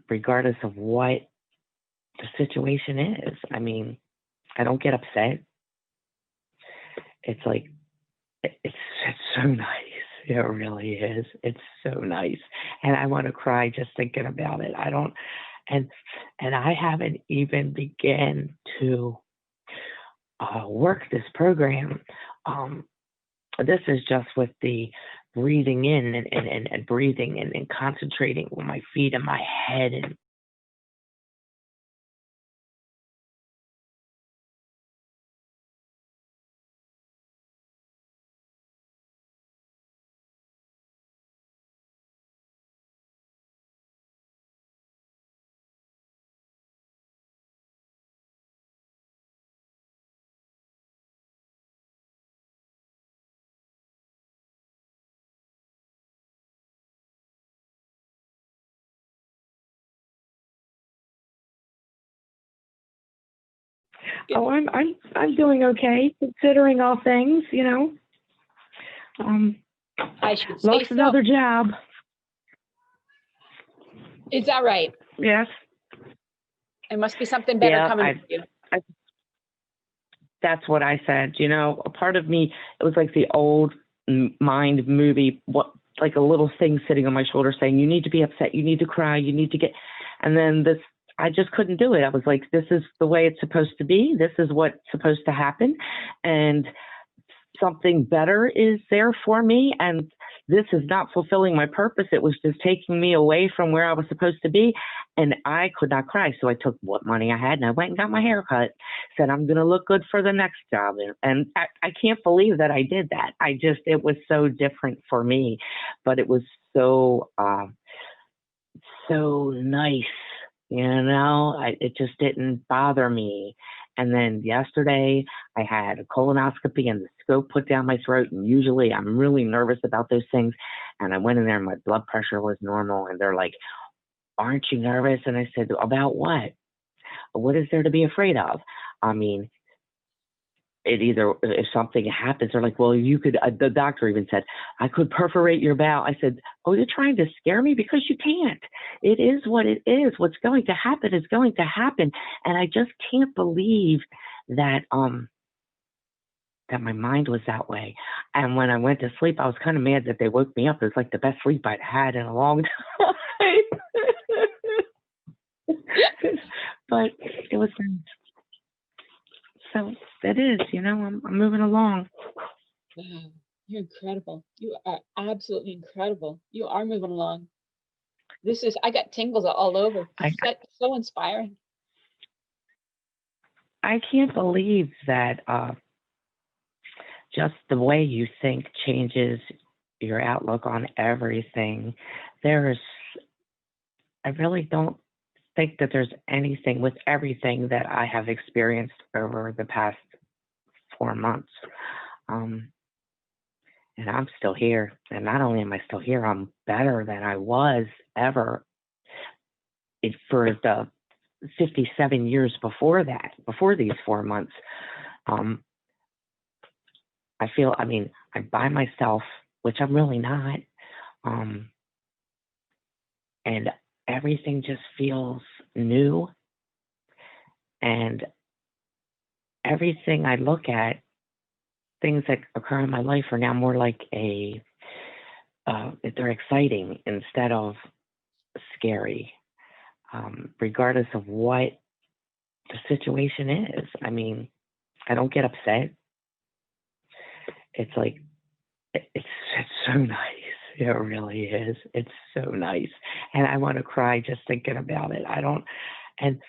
regardless of what the situation is. I mean, I don't get upset. It's like, it's so nice. It really is. It's so nice. And I want to cry just thinking about it. I don't, and, and I haven't even begun to work this program. This is just with the breathing in and breathing and concentrating with my feet and my head. And oh, I'm doing okay considering all things, you know. I should say Lost so. another job. Is that right? Yes. There must be something better coming for you. That's what I said. You know, a part of me, it was like the old mind movie, what, like a little thing sitting on my shoulder saying, you need to be upset, you need to cry, you need to get, and then this, I just couldn't do it. I was like, this is the way it's supposed to be. This is what's supposed to happen. And something better is there for me. And this is not fulfilling my purpose. It was just taking me away from where I was supposed to be. And I could not cry. So I took what money I had and I went and got my hair cut, said, I'm going to look good for the next job. And I can't believe that I did that. It was so different for me, but it was so, so nice. You know, it just didn't bother me. And then yesterday I had a colonoscopy and the scope put down my throat. And usually I'm really nervous about those things. And I went in there and my blood pressure was normal. And they're like, aren't you nervous? And I said, about what? What is there to be afraid of? I mean, if something happens, they're like, well, you could, the doctor even said, I could perforate your bowel. I said, oh, you're trying to scare me? Because you can't. It is what it is. What's going to happen is going to happen. And I just can't believe that, that my mind was that way. And when I went to sleep, I was kind of mad that they woke me up. It was like the best sleep I'd had in a long time. But it was, so it is, you know, I'm moving along. Wow, you're incredible. You are absolutely incredible. You are moving along. I got tingles all over. That's so inspiring. I can't believe that just the way you think changes your outlook on everything. I really don't think that there's anything with everything that I have experienced over the past 4 months. And I'm still here. And not only am I still here, I'm better than I was ever for the 57 years before that, before these 4 months. I feel, I mean, I'm by myself, which I'm really not. And everything just feels new. And everything I look at, things that occur in my life are now more like they're exciting instead of scary, regardless of what the situation is. I mean, I don't get upset. It's like, it's so nice. It really is. It's so nice. And I want to cry just thinking about it. I don't, and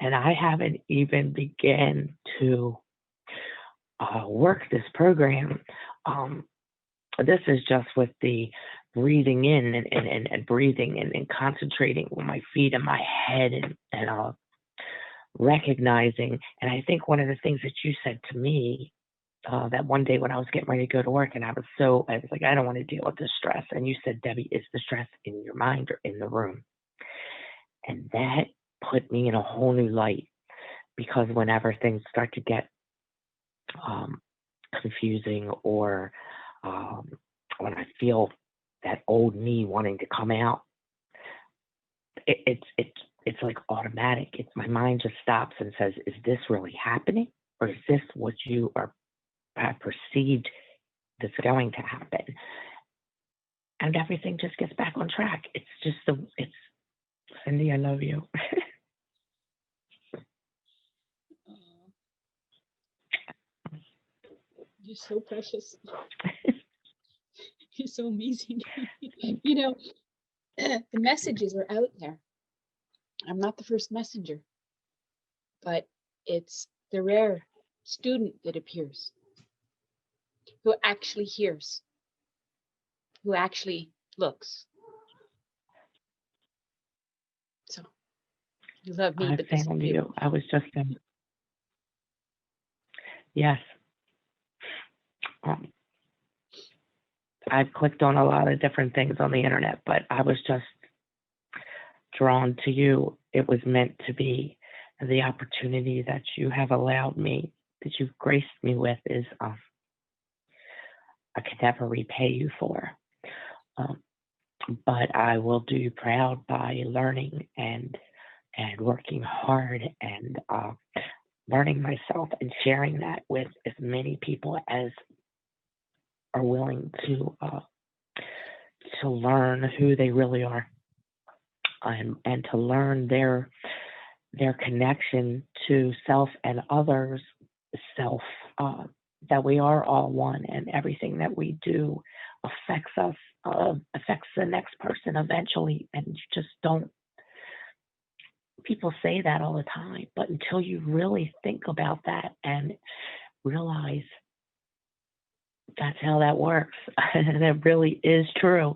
I haven't even begun to work this program. This is just with the breathing in and breathing and concentrating with my feet and my head and recognizing. And I think one of the things that you said to me that one day when I was getting ready to go to work, and I was like, I don't want to deal with this stress. And you said, Debbie, is the stress in your mind or in the room? And that put me in a whole new light, because whenever things start to get confusing, or when I feel that old me wanting to come out, it's like automatic. It's my mind just stops and says, "Is this really happening, or is this what you are have perceived that's going to happen?" And everything just gets back on track. It's just it's Cindy, I love you. Oh, you're so precious. You're so amazing. You know, the messages are out there. I'm not the first messenger, but it's the rare student that appears, who actually hears, who actually looks. So you love me, I but this is found you. you. I was just yes. Um, I've clicked on a lot of different things on the internet, but I was just drawn to you. It was meant to be. And the opportunity that you have allowed me, that you've graced me with, is I can never repay you for. Um, but I will do you proud by learning and working hard and learning myself and sharing that with as many people as are willing to learn who they really are, and to learn their connection to self and others, self, that we are all one, and everything that we do affects us, affects the next person eventually, and you just don't. People say that all the time, but until you really think about that and realize that's how that works, and it really is true,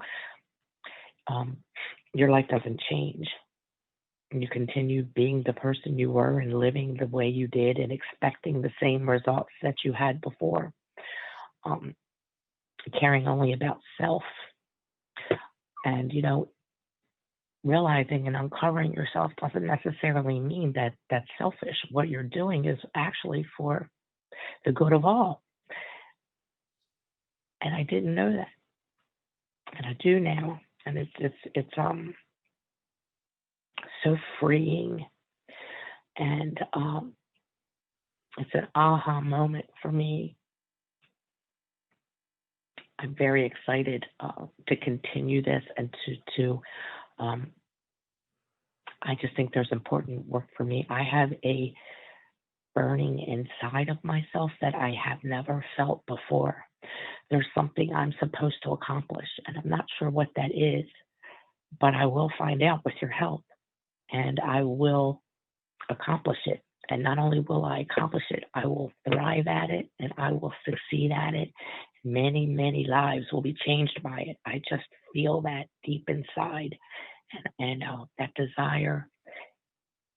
your life doesn't change. You continue being the person you were and living the way you did and expecting the same results that you had before, caring only about self. And, realizing and uncovering yourself doesn't necessarily mean that that's selfish. What you're doing is actually for the good of all. And I didn't know that. And I do now. And it's so freeing. And it's an aha moment for me. I'm very excited to continue this and to I just think there's important work for me. I have a burning inside of myself that I have never felt before. There's something I'm supposed to accomplish, and I'm not sure what that is, but I will find out with your help, and I will accomplish it. And not only will I accomplish it, I will thrive at it, and I will succeed at it. Many, many lives will be changed by it. I just feel that deep inside, and that desire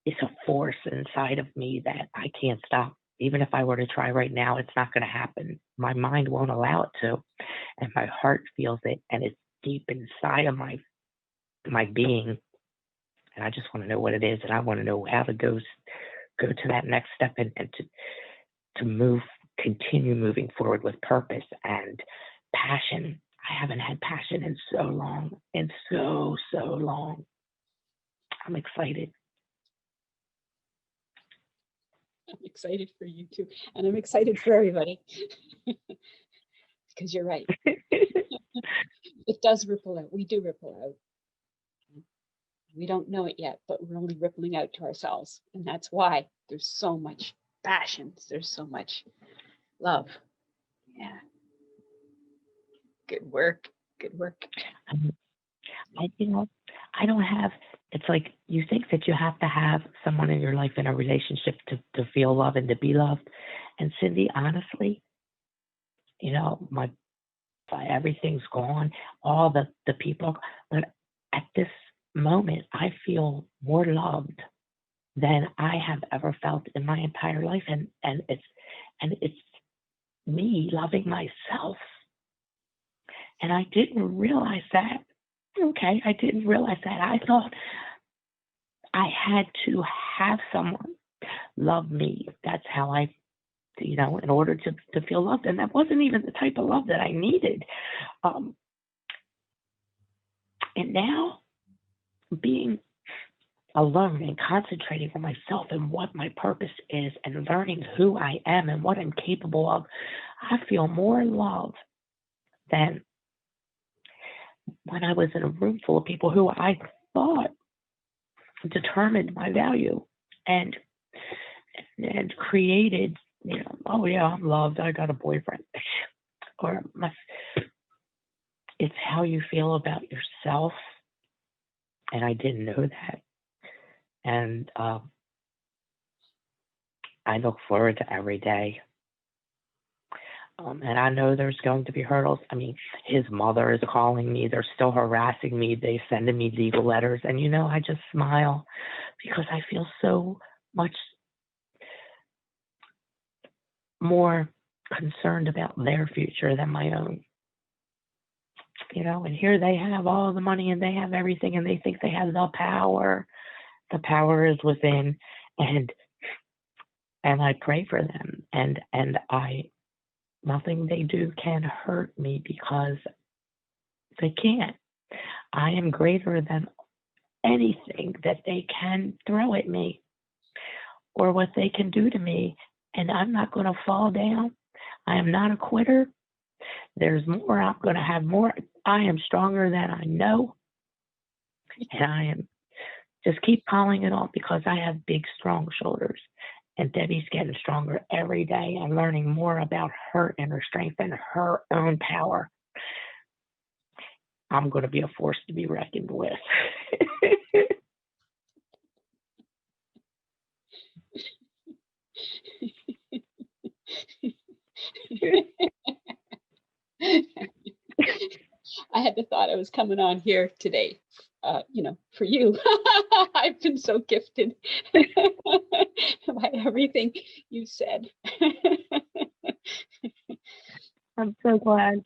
is a force inside of me that I can't stop. Even if I were to try right now, it's not going to happen. My mind won't allow it to, and my heart feels it, and it's deep inside of my being. And I just want to know what it is, and I want to know how to go to that next step, and to continue moving forward with purpose and passion. I haven't had passion in so long, and so long. I'm excited. I'm excited for you too. And I'm excited for everybody. Because you're right. It does ripple out. We do ripple out. We don't know it yet, but we're only rippling out to ourselves. And that's why there's so much passion. There's so much love. Yeah. Good work. Good work. I don't have, it's like you think that you have to have someone in your life in a relationship to feel love and to be loved. And Cindy, honestly, everything's gone, all the people, but at this moment, I feel more loved than I have ever felt in my entire life. And it's me loving myself. And I didn't realize that. Okay, I didn't realize that. I thought I had to have someone love me. That's how in order to feel loved. And that wasn't even the type of love that I needed. And now being alone and concentrating on myself and what my purpose is and learning who I am and what I'm capable of, I feel more love than when I was in a room full of people who I thought determined my value and created, oh yeah, I'm loved, I got a boyfriend. Or it's how you feel about yourself. And I didn't know that. And I look forward to every day. And I know there's going to be hurdles. I mean, his mother is calling me. They're still harassing me. They're sending me legal letters. And, I just smile because I feel so much more concerned about their future than my own. And here they have all the money and they have everything and they think they have the power. The power is within, and I pray for them, and nothing they do can hurt me because they can't. I am greater than anything that they can throw at me or what they can do to me, and I'm not going to fall down. I am not a quitter. There's more. I'm going to have more. I am stronger than I know, and I am just keep calling it on because I have big, strong shoulders. And Debbie's getting stronger every day and learning more about her inner strength and her own power. I'm going to be a force to be reckoned with. I had the thought I was coming on here today, for you. I've been so gifted by everything you said. I'm so glad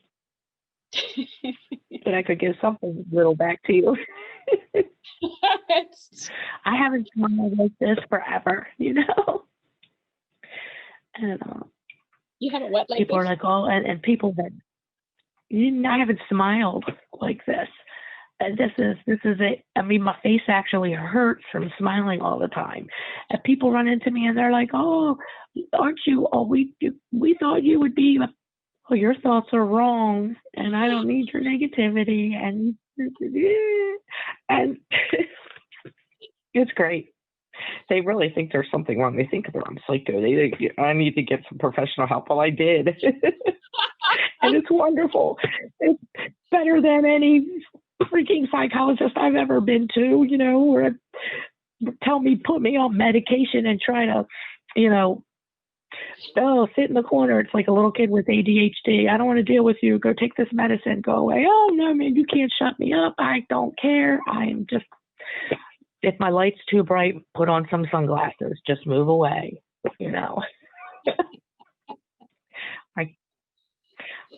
that I could give something little back to you. I haven't smiled like this forever, And you haven't what like people this? are like, oh, and people that I haven't smiled like this. This is it. I mean, my face actually hurts from smiling all the time. And people run into me and they're like, "Oh, aren't you? Oh, we thought you would be. Oh, your thoughts are wrong, and I don't need your negativity." And it's great. They really think there's something wrong. They think I'm psycho. They think I need to get some professional help. Well, I did, and it's wonderful. It's better than any freaking psychologist I've ever been to, or put me on medication and try to, sit in the corner. It's like a little kid with ADHD. I don't want to deal with you. Go take this medicine. Go away. Oh, no, man, you can't shut me up. I don't care. I am just, if my light's too bright, put on some sunglasses. Just move away,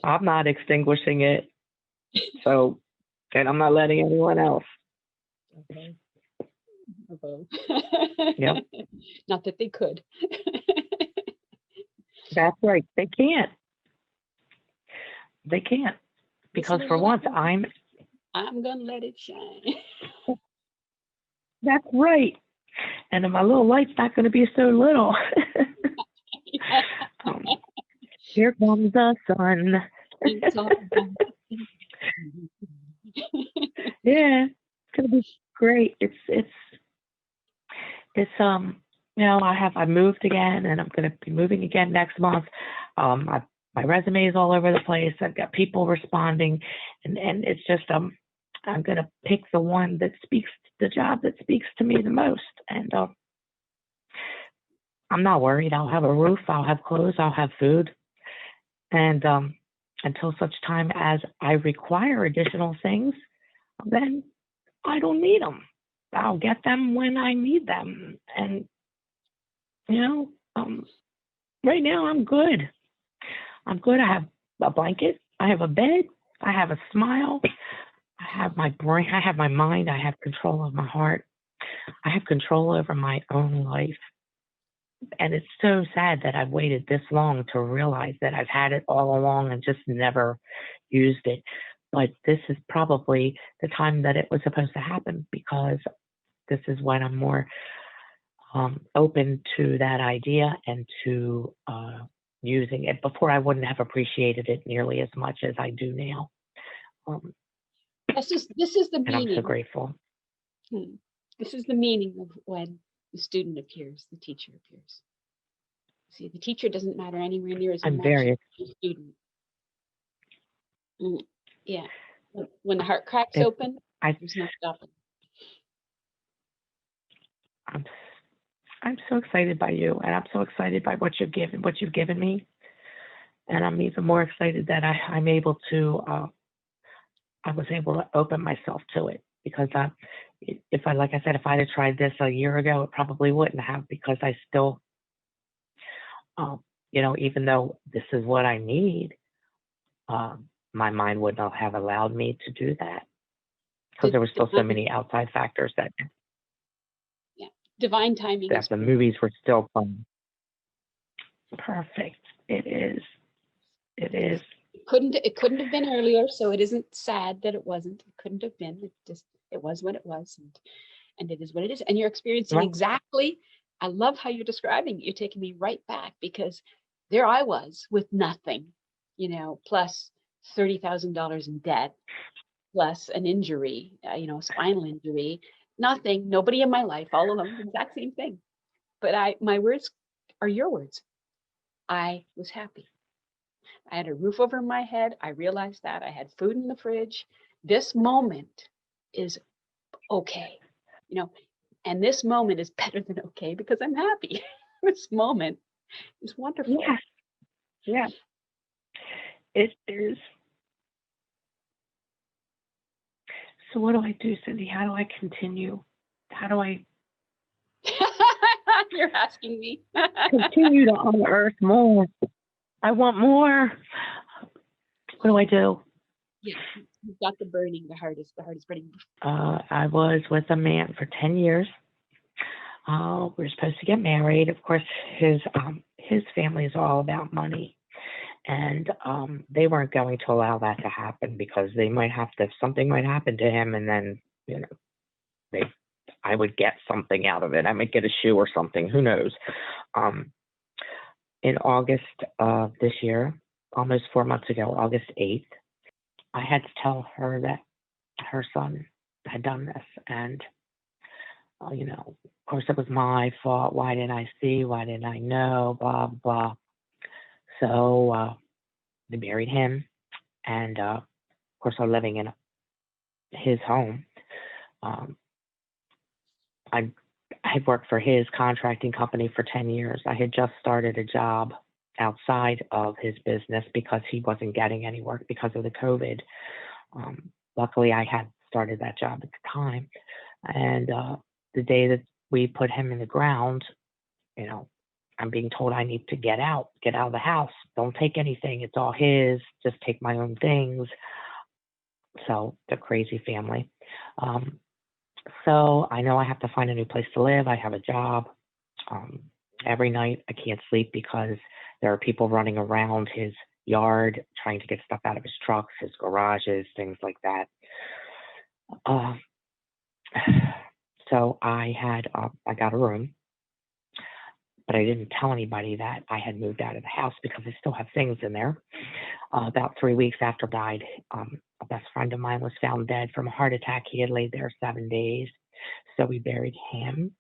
I'm not extinguishing it. So, and I'm not letting anyone else. Okay. Yep. Not that they could. That's right. They can't. They can't. Because for once, I'm gonna let it shine. That's right. And my little light's not going to be so little. Here comes the sun. Yeah, it's going to be great. I moved again, and I'm going to be moving again next month. My resume is all over the place. I've got people responding, and it's just I'm going to pick the one that the job that speaks to me the most. And I'm not worried. I'll have a roof. I'll have clothes. I'll have food. And until such time as I require additional things, then I don't need them. I'll get them when I need them. And, right now I'm good. I'm good. I have a blanket. I have a bed. I have a smile. I have my brain. I have my mind. I have control of my heart. I have control over my own life. And it's so sad that I've waited this long to realize that I've had it all along and just never used it. But this is probably the time that it was supposed to happen, because this is when I'm more open to that idea and to using it. Before, I wouldn't have appreciated it nearly as much as I do now. This is the And I'm so meaning. grateful. This is the meaning of when the student appears, the teacher appears. See, the teacher doesn't matter anywhere near as I'm much very, as the student. Yeah. When the heart cracks it's, open, I, there's no stopping. I'm so excited by you, and I'm so excited by what you've given me, and I'm even more excited that I'm able to. I was able to open myself to it, because if I, like I said, if I'd have tried this a year ago, it probably wouldn't have, because I still, even though this is what I need, my mind would not have allowed me to do that, because there were still so many outside factors that. Yeah, divine timing. That the movies were still fun. Perfect. It is. It is. It couldn't have been earlier, so it isn't sad that it wasn't. It couldn't have been. It was what it was, and it is what it is. And you're experiencing exactly. I love how you're describing it. You're taking me right back, because there I was with nothing, plus $30,000 in debt, plus an injury, spinal injury, nothing, nobody in my life, all of them, the exact same thing. But my words are your words. I was happy. I had a roof over my head. I realized that I had food in the fridge. This moment is okay, and this moment is better than okay, because I'm happy. This moment is wonderful. Yes. Yeah. It is. So what do I do, Cindy? How do I continue? How do I You're asking me. continue to unearth more? I want more. What do I do? Yeah, you've got the heart is burning. I was with a man for 10 years. We were supposed to get married. Of course, his family is all about money. And they weren't going to allow that to happen, because something might happen to him, and then, I would get something out of it. I might get a shoe or something, who knows. In August of this year, almost 4 months ago, August 8th, I had to tell her that her son had done this. And, of course, it was my fault. Why didn't I see? Why didn't I know? Blah, blah. So they buried him. And, of course, I'm living in his home. I had worked for his contracting company for 10 years. I had just started a job outside of his business, because he wasn't getting any work because of the COVID. Luckily, I had started that job at the time. And the day that we put him in the ground, I'm being told I need to get out of the house. Don't take anything. It's all his. Just take my own things. So the crazy family. So I know I have to find a new place to live. I have a job. Every night I can't sleep, because there are people running around his yard trying to get stuff out of his trucks, his garages, things like that. So I got a room, but I didn't tell anybody that I had moved out of the house, because I still have things in there. About 3 weeks after he died, a best friend of mine was found dead from a heart attack. He had laid there 7 days. So we buried him.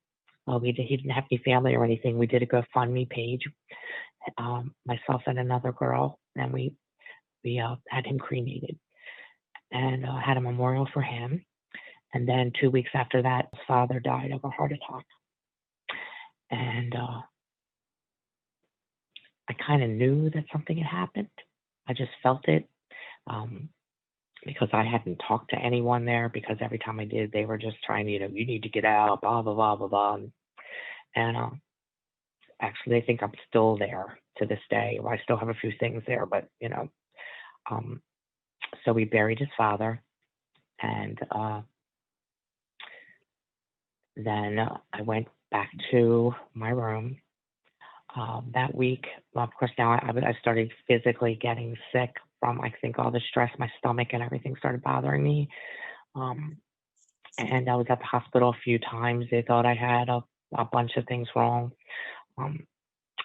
He didn't have any family or anything. We did a GoFundMe page, myself and another girl, and we had him cremated, and had a memorial for him. And then 2 weeks after that, his father died of a heart attack. And I kind of knew that something had happened. I just felt it, because I hadn't talked to anyone there, because every time I did, they were just trying to, you need to get out, blah, blah, blah, blah, blah. And actually, I think I'm still there to this day. Well, I still have a few things there, but, so we buried his father. And then I went back to my room. That week, well, of course, now I started physically getting sick from, I think, all the stress. My stomach and everything started bothering me. and I was at the hospital a few times. They thought I had a bunch of things wrong. Um,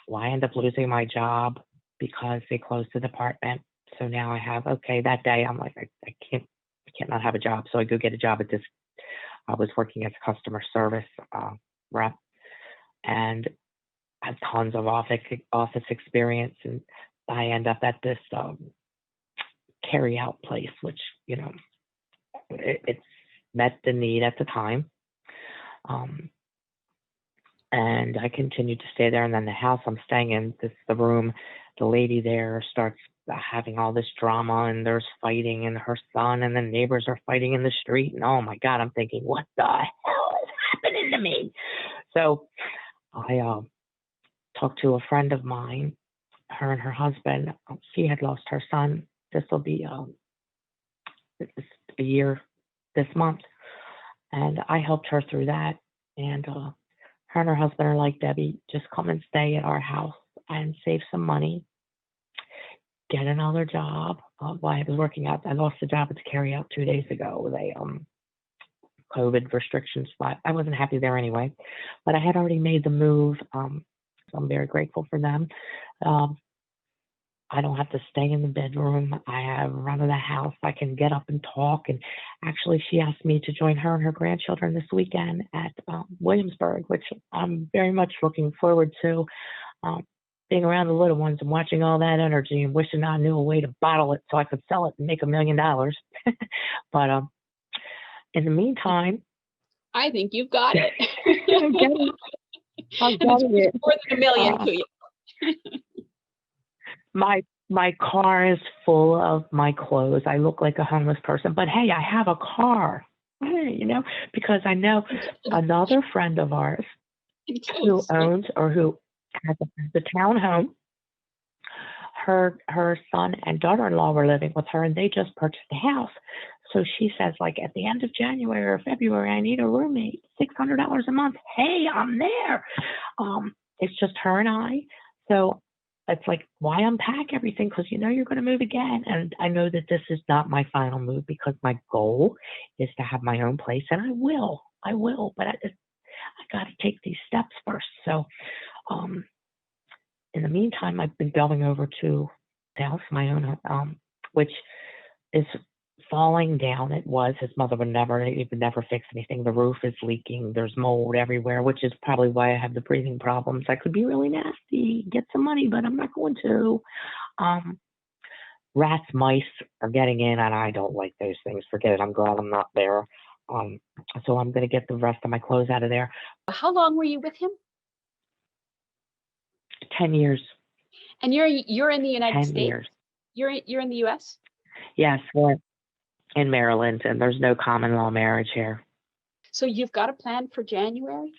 well, I ended up losing my job because they closed the department. So now I have, okay, that day I'm like, I can't not have a job. So I go get a job at this. I was working as a customer service rep, and I have tons of office experience, and I end up at this carry out place, which, you know, it's met the need at the time. And I continued to stay there. And then the house I'm staying in, the room, the lady there starts having all this drama, and there's fighting, and her son and the neighbors are fighting in the street. And oh my God, I'm thinking, what the hell is happening to me? So I talked to a friend of mine, her and her husband. She had lost her son. This will be a year this month. And I helped her through that. And her and her husband are like, Debbie, just come and stay at our house and save some money. Get another job. While I was working out, I lost the job at the carry out 2 days ago. They COVID restrictions, but I wasn't happy there anyway. But I had already made the move, so I'm very grateful for them. I don't have to stay in the bedroom. I have run of the house. I can get up and talk. And actually, she asked me to join her and her grandchildren this weekend at Williamsburg, which I'm very much looking forward to. Being around the little ones and watching all that energy and wishing I knew a way to bottle it so I could sell it and make $1 million. But in the meantime, I think you've got it. I'm And it's getting it. more than $1 million to you. My car is full of my clothes. I look like a homeless person, but hey, I have a car. Hey, you know, because I know another friend of ours who owns or who has the townhome. Her son and daughter-in-law were living with her, and they just purchased a house. So she says, like, at the end of January or February, I need a roommate, $600 a month. Hey, I'm there. It's just her and I. So it's like, why unpack everything? Because you know you're going to move again. And I know that this is not my final move, because my goal is to have my own place, and I will. But I got to take these steps first. So in the meantime, I've been going over to the house, my own, which is falling down. It was. His mother would never fix anything. The roof is leaking. There's mold everywhere, which is probably why I have the breathing problems. I could be really nasty, get some money, but I'm not going to. Rats, mice are getting in, and I don't like those things. Forget it. I'm glad I'm not there. So I'm going to get the rest of my clothes out of there. How long were you with him? 10 years. And you're in the United 10 States? years. You're in the US? Yes, we're in Maryland, and there's no common law marriage here. So you've got a plan for January?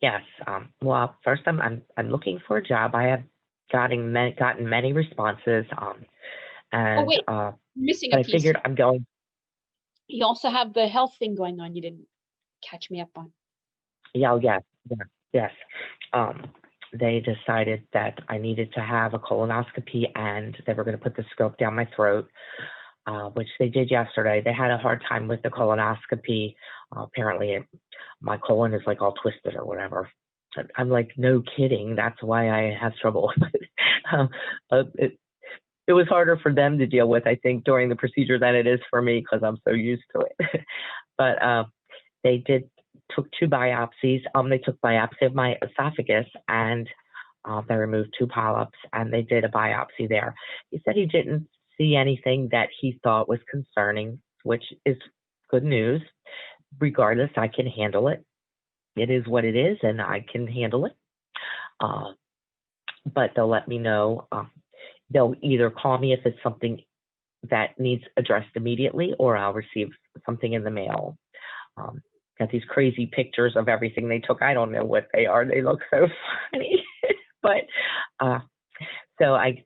Yes. Well, first I'm looking for a job. I have gotten many responses. And wait, missing a but I piece. figured I'm going. You also have the health thing going on. You didn't catch me up on. Yeah. Yes. They decided that I needed to have a colonoscopy, and they were going to put the scope down my throat, which they did yesterday. They had a hard time with the colonoscopy. Apparently, my colon is like all twisted or whatever. I'm like, no kidding. That's why I have trouble. It was harder for them to deal with, I think, during the procedure than it is for me, because I'm so used to it. But they took 2 biopsies. They took biopsy of my esophagus, and they removed 2 polyps, and they did a biopsy there. He said he didn't see anything that he thought was concerning, which is good news. Regardless, I can handle it. It is what it is, and I can handle it. But they'll let me know. They'll either call me if it's something that needs addressed immediately, or I'll receive something in the mail. Got these crazy pictures of everything they took. I don't know what they are. They look so funny. But so I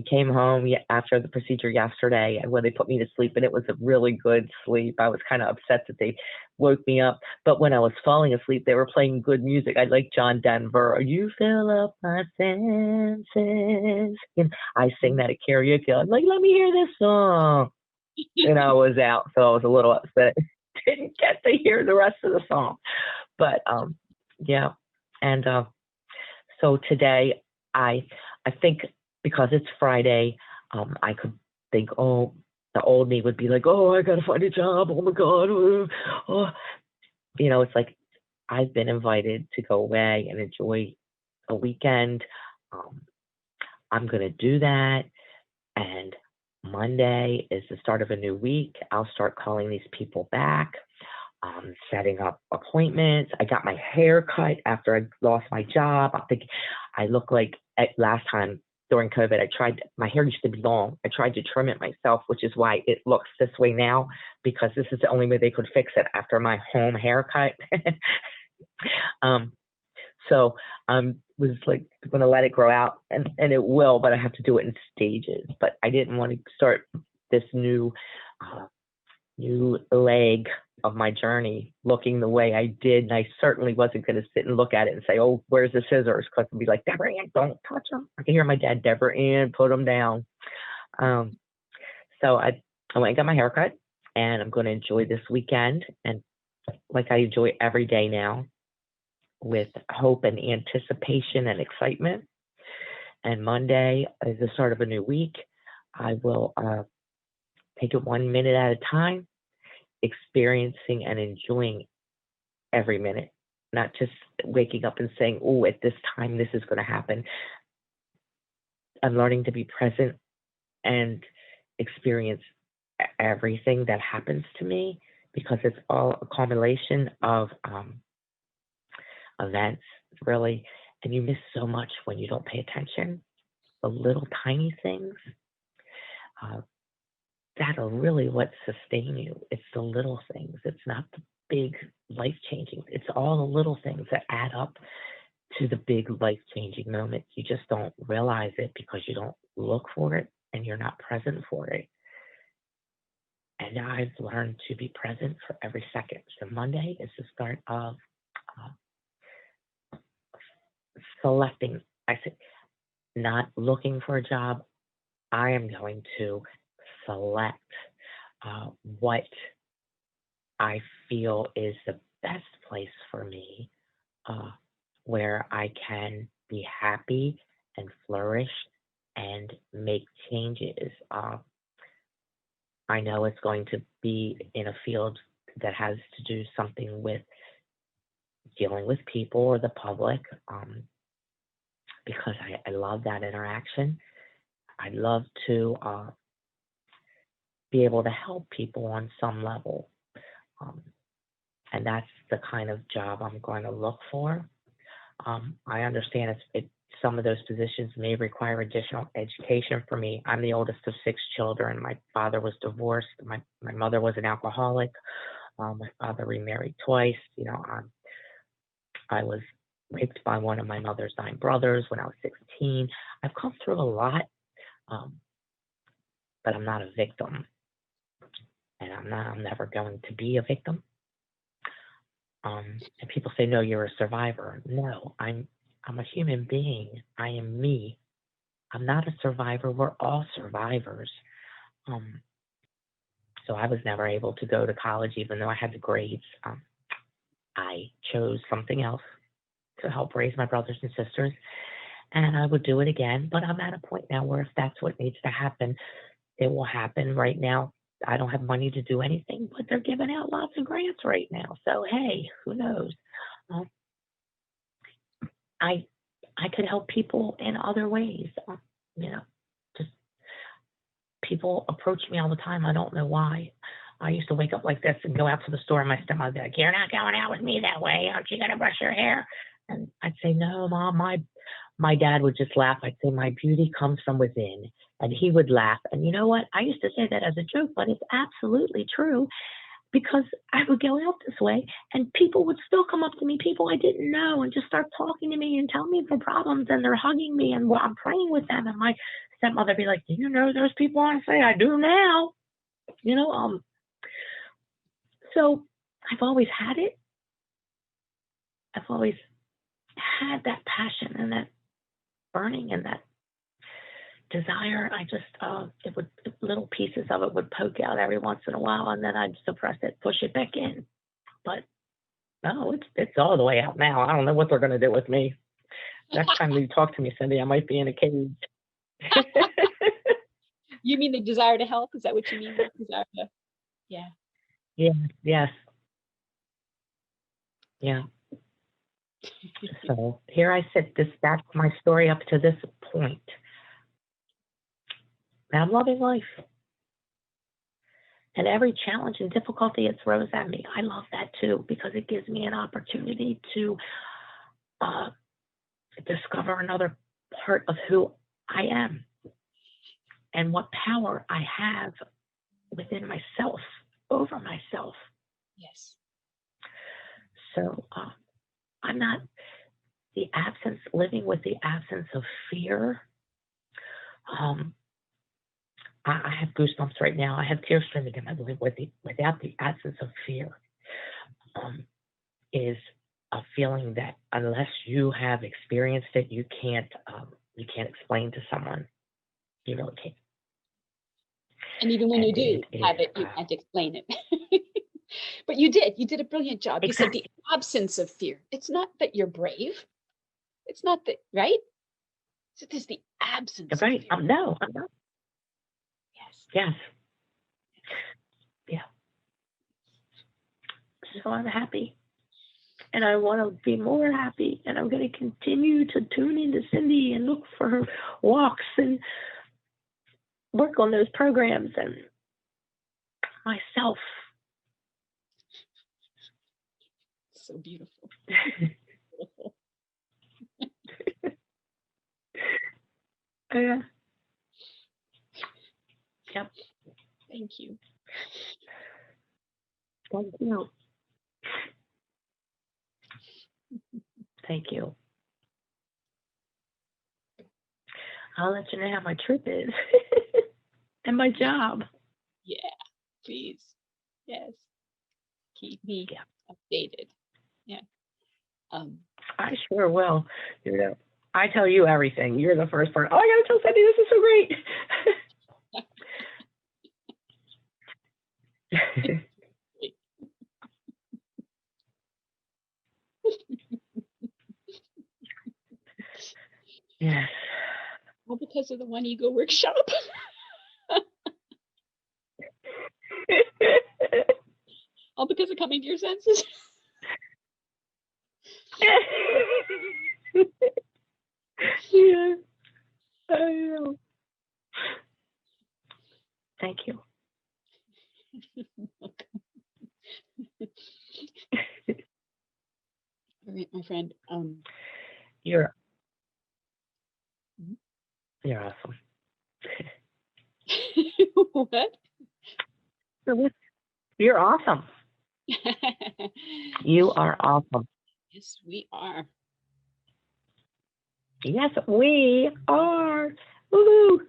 came home after the procedure yesterday, and when they put me to sleep, and it was a really good sleep. I was kind of upset that they woke me up, but when I was falling asleep, they were playing good music. I like John Denver. You fill up my senses. And I sing that at karaoke. I'm like, let me hear this song. was out, so I was a little upset. Didn't get to hear the rest of the song, but yeah, and so today I think because it's Friday, I could think, oh, the old me would be like, oh, I gotta find a job. Oh my God, oh. It's like I've been invited to go away and enjoy a weekend. Um, I'm gonna do that, and Monday is the start of a new week. I'll start calling these people back, setting up appointments. I got my hair cut after I lost my job. I think I look like last time during COVID, my hair used to be long. I tried to trim it myself, which is why it looks this way now, because this is the only way they could fix it after my home haircut. So was like going to let it grow out, and it will, but I have to do it in stages. But I didn't want to start this new leg of my journey looking the way I did, and I certainly wasn't going to sit and look at it and say, "Oh, where's the scissors?" Because I'd be like, "Deborah Ann, don't touch them." I can hear my dad, "Deborah Ann, put them down." So I went and got my haircut, and I'm going to enjoy this weekend, and like I enjoy every day now, with hope and anticipation and excitement. And Monday is the start of a new week. I will take it 1 minute at a time, experiencing and enjoying every minute, not just waking up and saying, oh, at this time, this is going to happen. I'm learning to be present and experience everything that happens to me, because it's all a culmination of events, really. And you miss so much when you don't pay attention. The little tiny things that are really what sustain you. It's the little things. It's not the big life-changing. It's all the little things that add up to the big life-changing moments. You just don't realize it because you don't look for it and you're not present for it. And I've learned to be present for every second. So Monday is the start of selecting. I said, not looking for a job. I am going to select what I feel is the best place for me, where I can be happy and flourish and make changes. I know it's going to be in a field that has to do something with dealing with people or the public, because I love that interaction. I love to be able to help people on some level. And that's the kind of job I'm going to look for. I understand some of those positions may require additional education for me. I'm the oldest of 6 children. My father was divorced. My mother was an alcoholic. My father remarried twice. I was raped by one of my mother's 9 brothers when I was 16. I've come through a lot, but I'm not a victim. And I'm never going to be a victim. And people say, no, you're a survivor. No, I'm a human being. I am me. I'm not a survivor. We're all survivors. So I was never able to go to college, even though I had the grades. I chose something else to help raise my brothers and sisters, and I would do it again. But I'm at a point now where if that's what needs to happen, it will happen. Right now, I don't have money to do anything, but they're giving out lots of grants right now. So, hey, who knows? I could help people in other ways. Just people approach me all the time. I don't know why. I used to wake up like this and go out to the store, and my stepmom would be like, "You're not going out with me that way. Aren't you going to brush your hair?" And I'd say, "No, Mom." My dad would just laugh. I'd say, "My beauty comes from within." And he would laugh. And you know what? I used to say that as a joke, but it's absolutely true, because I would go out this way and people would still come up to me, people I didn't know, and just start talking to me and tell me their problems, and they're hugging me, and I'm praying with them. And my stepmother would be like, "Do you know those people?" I say, "I do now." So I've always had it. I've always had that passion and that burning and that desire, it would, little pieces of it would poke out every once in a while, and then I'd suppress it, push it back in. But no, it's all the way out now. I don't know what they're going to do with me. Next time you talk to me, Cindy, I might be in a cage. You mean the desire to help? Is that what you mean? Desire to, yeah. Yeah, yes. Yeah. So here I sit, that's my story up to this point. And I'm loving life. And every challenge and difficulty it throws at me, I love that too, because it gives me an opportunity to discover another part of who I am and what power I have within myself, over myself. Yes. So I'm not living with the absence of fear. I have goosebumps right now. I have tears streaming down my belief without the absence of fear is a feeling that unless you have experienced it, you can't explain to someone. You really can't. And even when you do have it, you can't explain it. But you did a brilliant job. Exactly. You said the absence of fear. It's not that you're brave. It's not that, right? So there's the absence Right. of fear. No, I'm not. Yes. Yeah. So I'm happy. And I want to be more happy. And I'm going to continue to tune into Cindy and look for her walks and work on those programs and myself. So beautiful. Yeah. Yep. Thank you. Thank you. Thank you. I'll let you know how my trip is and my job. Yeah, please. Yes. Keep me updated. Yeah. I sure will. You know, I tell you everything. You're the first person. Oh, I gotta tell Cindy, this is so great. Yes. All because of the One Ego workshop. All because of coming to your senses. Yeah. I know. Thank you. All right, my friend. You're awesome. What? You're awesome. You are awesome. Yes, we are. Yes, we are. Woohoo!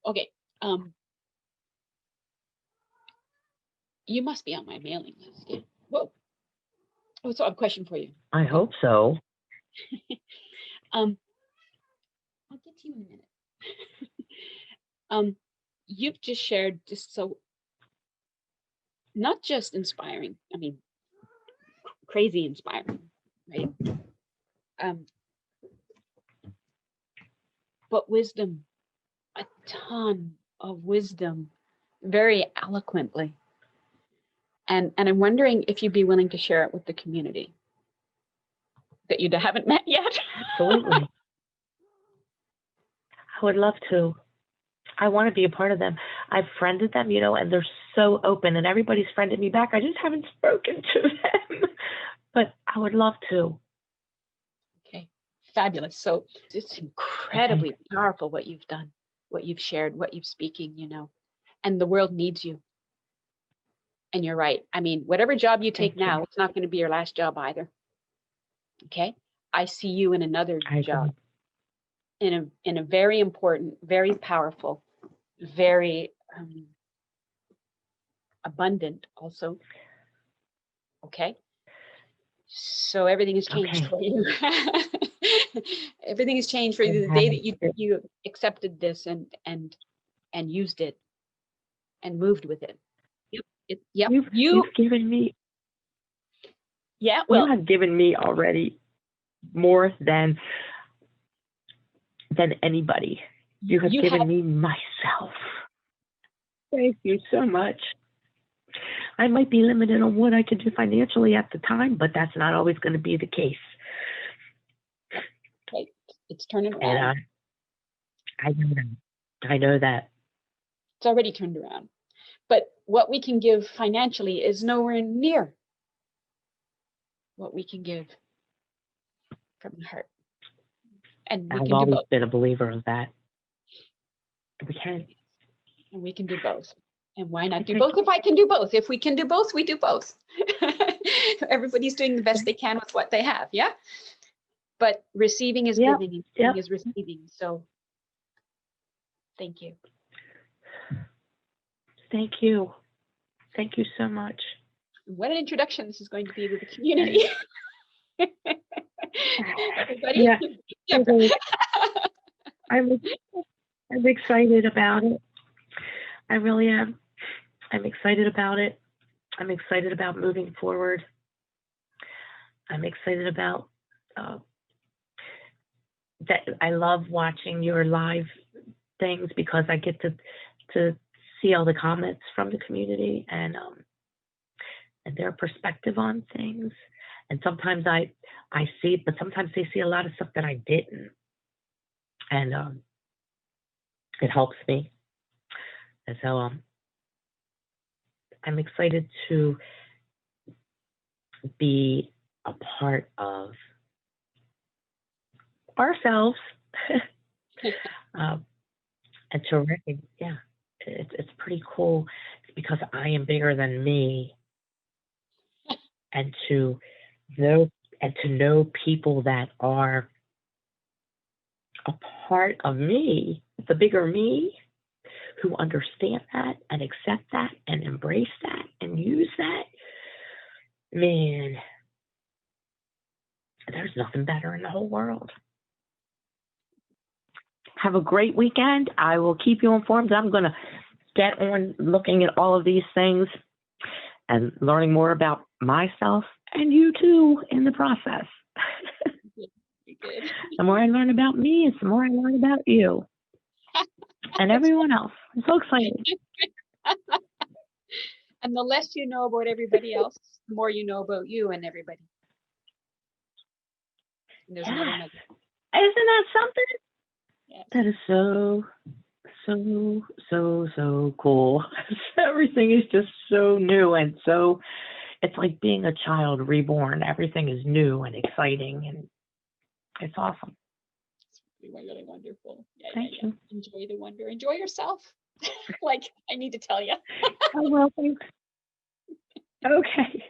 Okay. You must be on my mailing list. Yeah. Whoa. Oh, so I have a question for you. I hope so. I'll get to you in a minute. You've just shared just so not just inspiring, I mean crazy inspiring, right? But wisdom, a ton of wisdom, very eloquently. And I'm wondering if you'd be willing to share it with the community that you haven't met yet. Absolutely. I would love to. I want to be a part of them. I've friended them, and they're so open, and everybody's friended me back. I just haven't spoken to them, but I would love to. Okay, fabulous. So it's incredibly powerful what you've done, what you've shared, what you've speaking, and the world needs you. And you're right. I mean, whatever job you take now, it's not going to be your last job either. Okay. I see you in another job, in a very important, very powerful, very abundant also. Okay. So everything has changed Okay. for you. Everything has changed for you It the day has. that you accepted this and used it and moved with it. Yep. You've given me, Yeah. you Well, have given me already more than anybody. You have you given have. me myself. Thank you so much. I might be limited on what I could do financially at the time, but that's not always going to be the case. Okay, it's turning around. And I know that. I know that. It's already turned around. But what we can give financially is nowhere near what we can give from the heart. And we I've can do always both. been a believer of that. We can. And we can do both. And why not do both? If I can do both. If we can do both, we do both. Everybody's doing the best they can with what they have. Yeah. But receiving is Yep, giving and yep. giving is receiving. So thank you. Thank you. Thank you so much. What an introduction this is going to be to the community. Everybody. Yeah. Deborah. I'm excited about it. I really am. I'm excited about it. I'm excited about moving forward. I'm excited about that. I love watching your live things because I get to see all the comments from the community and their perspective on things. And sometimes I see, but sometimes they see a lot of stuff that I didn't, and it helps me. And so I'm excited to be a part of ourselves and to recognize, yeah, it's pretty cool because I am bigger than me, and to know people that are a part of me, the bigger me, who understand that and accept that and embrace that and use that. Man, there's nothing better in the whole world. Have a great weekend. I will keep you informed. I'm going to get on looking at all of these things and learning more about myself and you too in the process. Good. The more I learn about me, it's the more I learn about you and everyone else. I'm so excited. And the less you know about everybody else, the more you know about you and everybody. And there's never another. Isn't that something? Yes. That is so cool. Everything is just so new and so, it's like being a child reborn. Everything is new and exciting and it's awesome. It's really wonderful. Yeah, Thank you. Enjoy the wonder. Enjoy yourself. Like I need to tell you. Oh, well, thanks. Okay.